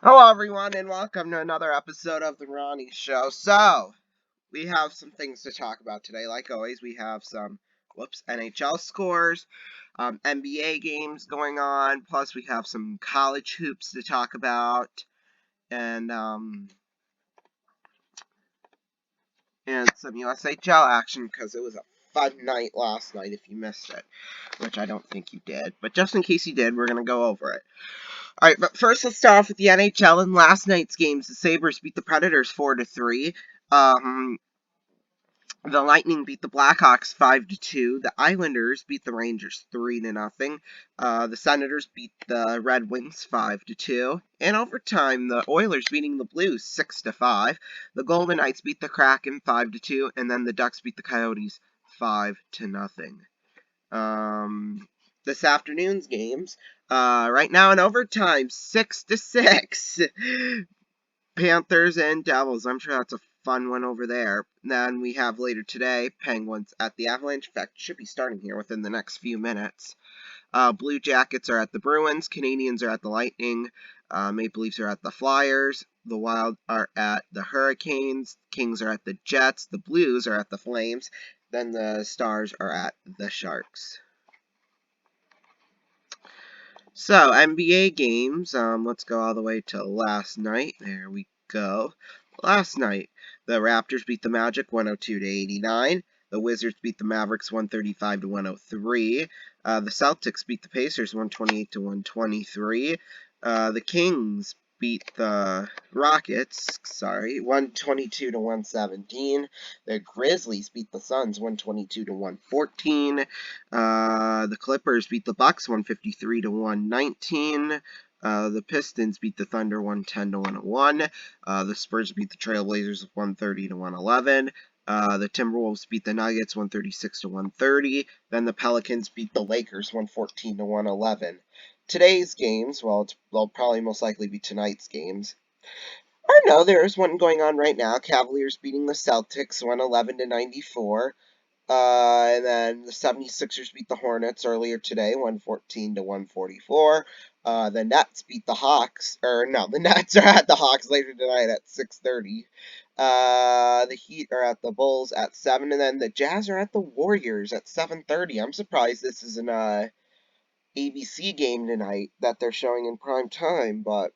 Hello, everyone, and welcome to another episode of the Ronnie Show. So, we have some things to talk about today. Like always, we have some, NHL scores, NBA games going on, plus we have some college hoops to talk about, and some USHL action because it was a fun night last night if you missed it, which I don't think you did. But just in case you did, we're going to go over it. All right, but first let's start off with the NHL. In last night's games, the Sabres beat the Predators 4-3. The Lightning beat the Blackhawks 5-2. The Islanders beat the Rangers 3-0. The Senators beat the Red Wings 5-2. In overtime, the Oilers beating the Blues 6-5. The Golden Knights beat the Kraken 5-2, and then the Ducks beat the Coyotes 5-0. This afternoon's games. Right now in overtime, 6-6. Panthers and Devils. I'm sure that's a fun one over there. Then we have later today, Penguins at the Avalanche. In fact, should be starting here within the next few minutes. Blue Jackets are at the Bruins. Canadians are at the Lightning. Maple Leafs are at the Flyers. The Wild are at the Hurricanes. Kings are at the Jets. The Blues are at the Flames. Then the Stars are at the Sharks. So, NBA games. Let's go all the way to last night. There we go. Last night, the Raptors beat the Magic 102-89. The Wizards beat the Mavericks 135-103. The Celtics beat the Pacers 128-123. The Kings beat the Rockets, 122-117. The Grizzlies beat the Suns 122-114. The Clippers beat the Bucks 153-119. The Pistons beat the Thunder 110-101. The Spurs beat the Trailblazers 130-111. The Timberwolves beat the Nuggets 136-130. Then the Pelicans beat the Lakers 114-111. Today's games, they'll probably most likely be tonight's games. Or no, there's one going on right now. Cavaliers beating the Celtics 111-94. And then the 76ers beat the Hornets earlier today, 114-144. The Nets beat the Hawks, the Nets are at the Hawks later tonight at 6:30. The Heat are at the Bulls at 7, and then the Jazz are at the Warriors at 7:30. I'm surprised this is an ABC game tonight that they're showing in prime time, but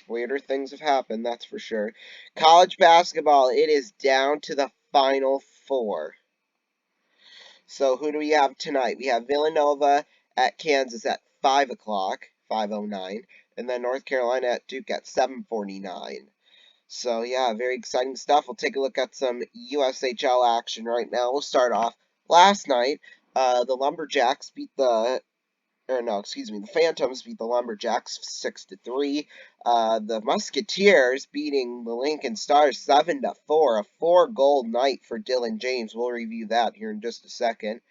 weirder things have happened, that's for sure. College basketball, it is down to the Final Four. So who do we have tonight? We have Villanova at Kansas at 5 o'clock, 5:09, and then North Carolina at Duke at 7:49. So yeah, very exciting stuff. We'll take a look at some USHL action right now. We'll start off last night. The Lumberjacks beat the Phantoms beat the Lumberjacks 6-3. The Musketeers beating the Lincoln Stars 7-4. A 4-goal night for Dylan James. We'll review that here in just a second.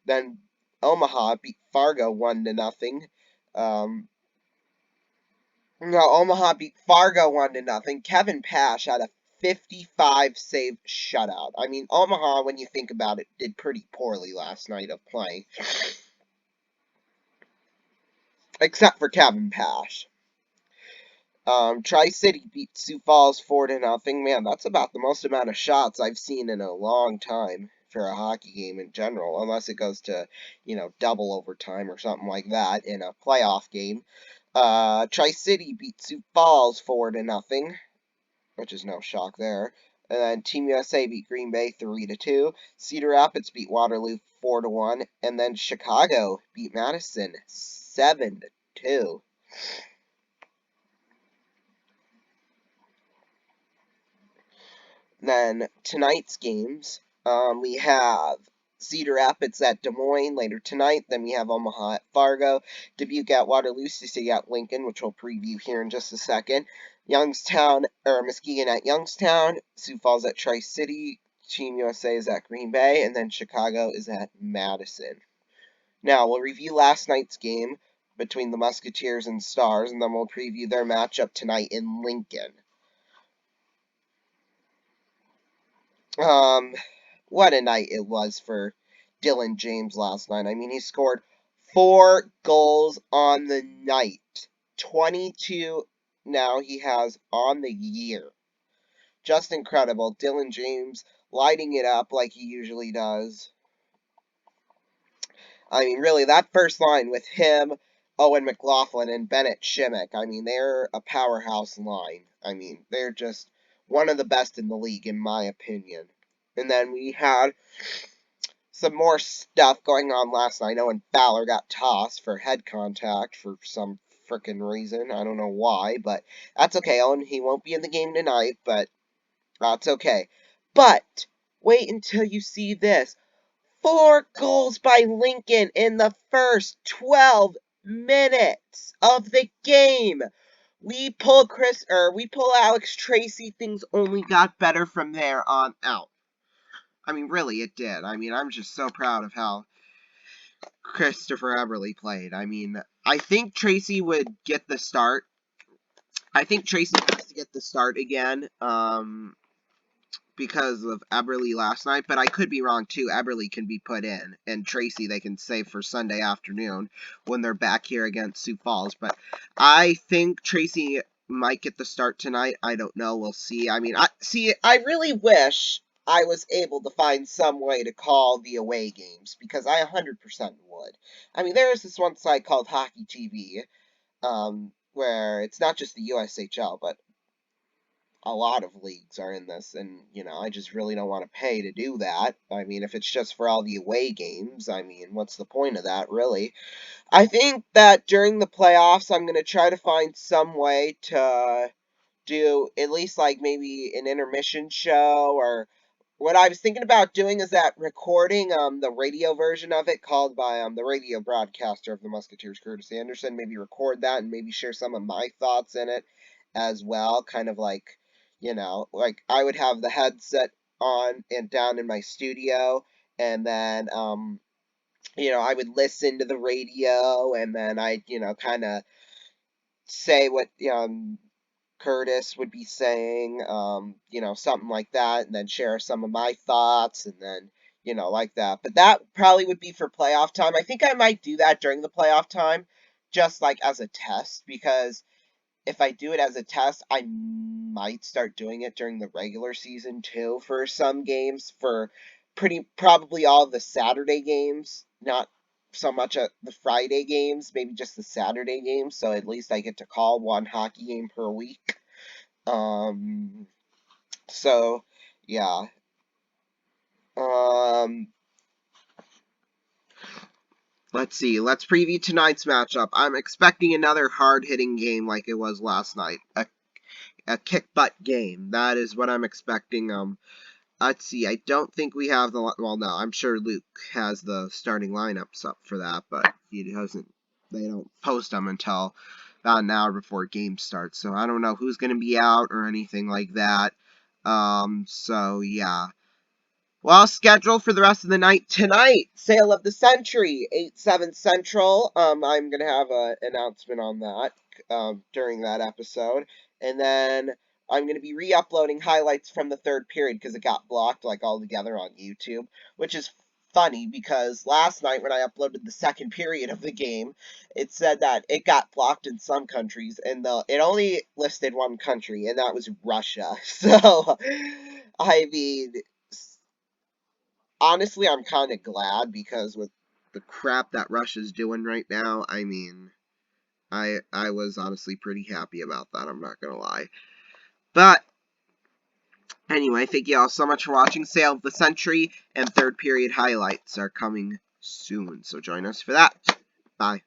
Then Omaha beat Fargo 1-0. Omaha beat Fargo 1-0. Kevin Pash had a 55 save shutout. I mean, Omaha, when you think about it, did pretty poorly last night of playing. Except for Kevin Pash. Tri-City beat Sioux Falls 4-0. Man, that's about the most amount of shots I've seen in a long time for a hockey game in general, unless it goes to, double overtime or something like that in a playoff game. Tri-City beat Sioux Falls 4-0, which is no shock there. And then Team USA beat Green Bay 3-2. Cedar Rapids beat Waterloo 4-1. And then Chicago beat Madison 7-2. Then tonight's games, we have Cedar Rapids at Des Moines later tonight. Then we have Omaha at Fargo, Dubuque at Waterloo, City at Lincoln, which we'll preview here in just a second. Muskegon at Youngstown, Sioux Falls at Tri-City, Team USA is at Green Bay, and then Chicago is at Madison. Now, we'll review last night's game between the Musketeers and Stars, and then we'll preview their matchup tonight in Lincoln. What a night it was for Dylan James last night. I mean, he scored 4 goals on the night. now he has on the year. Just incredible. Dylan James lighting it up like he usually does. I mean, really, that first line with him, Owen McLaughlin, and Bennett Shimmick, I mean, they're a powerhouse line. I mean, they're just one of the best in the league, in my opinion. And then we had some more stuff going on last night. Owen Fowler got tossed for head contact for some freaking reason. I don't know why, but that's okay. Owen, he won't be in the game tonight, but that's okay. But wait until you see this. 4 goals by Lincoln in the first 12 minutes of the game. We pull Alex Tracy. Things only got better from there on out. I mean, really, it did. I mean, I'm just so proud of how Christopher Eberle played. I mean, I think Tracy would get the start. I think Tracy has to get the start again. Because of Eberle last night, but I could be wrong too. Eberle can be put in, and Tracy they can save for Sunday afternoon when they're back here against Sioux Falls. But I think Tracy might get the start tonight. I don't know. We'll see. I mean, I really wish I was able to find some way to call the away games because I 100% would. I mean, there is this one site called Hockey TV, where it's not just the USHL, but a lot of leagues are in this, and, you know, I just really don't want to pay to do that. I mean, if it's just for all the away games, I mean, what's the point of that, really? I think that during the playoffs, I'm going to try to find some way to do at least, like, maybe an intermission show, or what I was thinking about doing is that recording the radio version of it called by the radio broadcaster of the Musketeers, Curtis Anderson, maybe record that and maybe share some of my thoughts in it as well, kind of like, you know, like I would have the headset on and down in my studio, and then you know, I would listen to the radio, and then I, you know, kind of say what Curtis would be saying, you know, something like that, and then share some of my thoughts, and then, you know, like that. But that probably would be for playoff time. I think I might do that during the playoff time, just like as a test, because if I do it as a test, I might start doing it during the regular season too for some games, for probably all the Saturday games, not so much the Friday games, maybe just the Saturday games, so at least I get to call one hockey game per week. So yeah. Let's see. Let's preview tonight's matchup. I'm expecting another hard-hitting game like it was last night. A kick-butt game. That is what I'm expecting. Let's see. I don't think we have the... Well, no. I'm sure Luke has the starting lineups up for that, but he doesn't... They don't post them until about an hour before game starts, so I don't know who's going to be out or anything like that. So, yeah. Well, scheduled for the rest of the night tonight, Sale of the Century, 8/7 Central. I'm going to have an announcement on that during that episode. And then I'm going to be re-uploading highlights from the third period because it got blocked like all together on YouTube, which is funny because last night when I uploaded the second period of the game, it said that it got blocked in some countries, and it only listed one country, and that was Russia. So, I mean... Honestly, I'm kind of glad because with the crap that Russia's doing right now, I mean, I was honestly pretty happy about that, I'm not going to lie. But, anyway, thank you all so much for watching. Sale of the Century and third period highlights are coming soon, so join us for that. Bye.